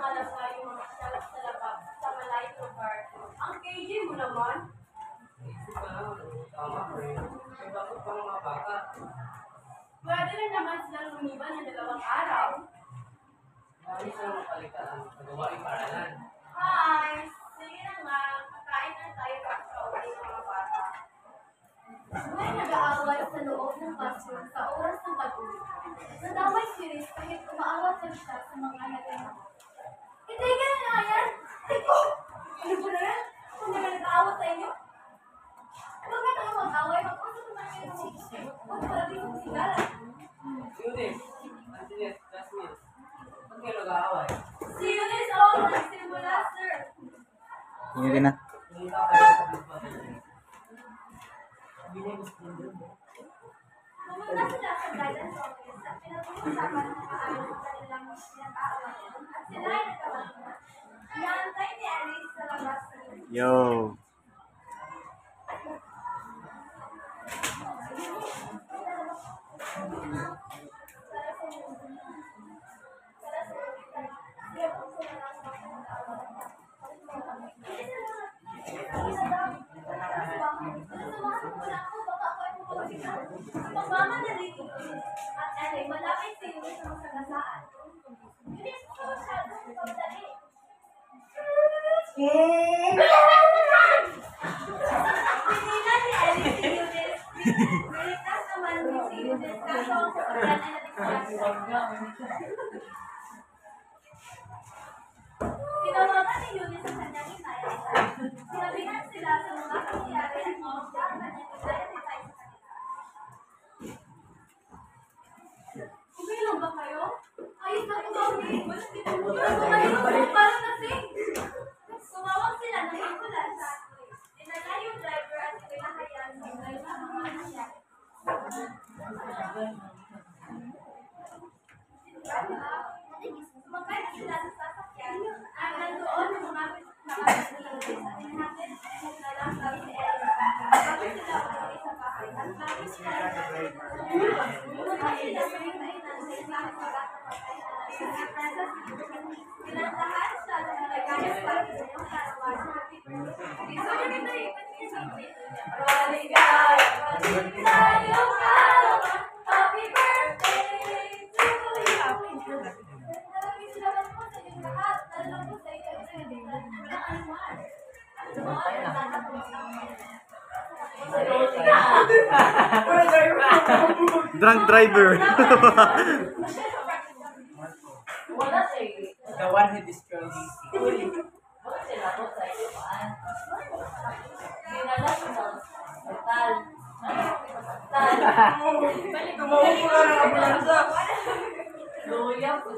alam nga yung mga salap sa labas sa malayong lugar. Ang KJ mo naman. Isip ka lang, tama ko rin. May bakit pa mga bata? Pwede rin naman silang lumiban ng 2 araw. Marami silang mapalitan sa gawaing paralan. Hi! Sige na nga, kakain na tayo para sa uwi ng mga bata. May nag-aaway sa loob ng classroom sa oras ng pag-uwi. Nadamay si Riz kahit umaawat lang siya sa mga nagano. Itigil na nga yan! Ito! Ano po na yan? Kung may nag-aawat sa inyo? Huwag na tayo mag-away, mag-usap naman kayo ng mag-usap. Huwag pala din kong sigalan. Eunice, Antoinette, Jasmine. Ba't kayo nag-aaway? Si Eunice all nagsimula, sir. Hindi na. Nakita kayo sa pagpapatay. Sabi niya gusto nyo doon. Pumunta sila sa guidance office at pinag-uusapan ng maayos sa kanilang pinag-aawayan at sila ay nagkabalikan. Inaantay ni Alice sa labas ng Yo. Pagmamadali at Ellie, malapit sa iyo sa masagasaan. Hindi ko masyadong pagdali. Pinilan ni Ellie si Eunice. Niligtas naman ni si Eunice kaso ang sasakyan ay naligtas. Pinawatan ni Eunice ang kanyang inaya. Sinabihan sila sa mga pangyayari at mga kanyang inaya ni Tay sa kanila. Okay lang ba kayo? Ayos na po kami. Parang nasing. Sumawag sila ng ambulance sa akin. Dinala yung driver at pinahayaan sa driver ng mga nangyari. Sumakay na sila sa sasakyan at nandoon lumapit sa kapatid at hinahatid na lang kami ni Ellen. Bago sila umuwi sa bahay at bago sila umuwi sa hinainan sa isang pagkakapatay at nasa pinantahan siya ng nagayas para sa iyong karawan sa happy birthday. Sabi nito yung Maligay! Maligay yung karawan! Happy birthday to you! Maraming salamat po sa inyong lahat. Lalo po sa inyo at sa inyo. Walang anuman. At Drunk driver. Wala siya. The one who destroyed DC. Wala sila po sa iyo paan. Dinala siya sa hospital. Balik Tumawag ko lang ng ambulansya. Luya po.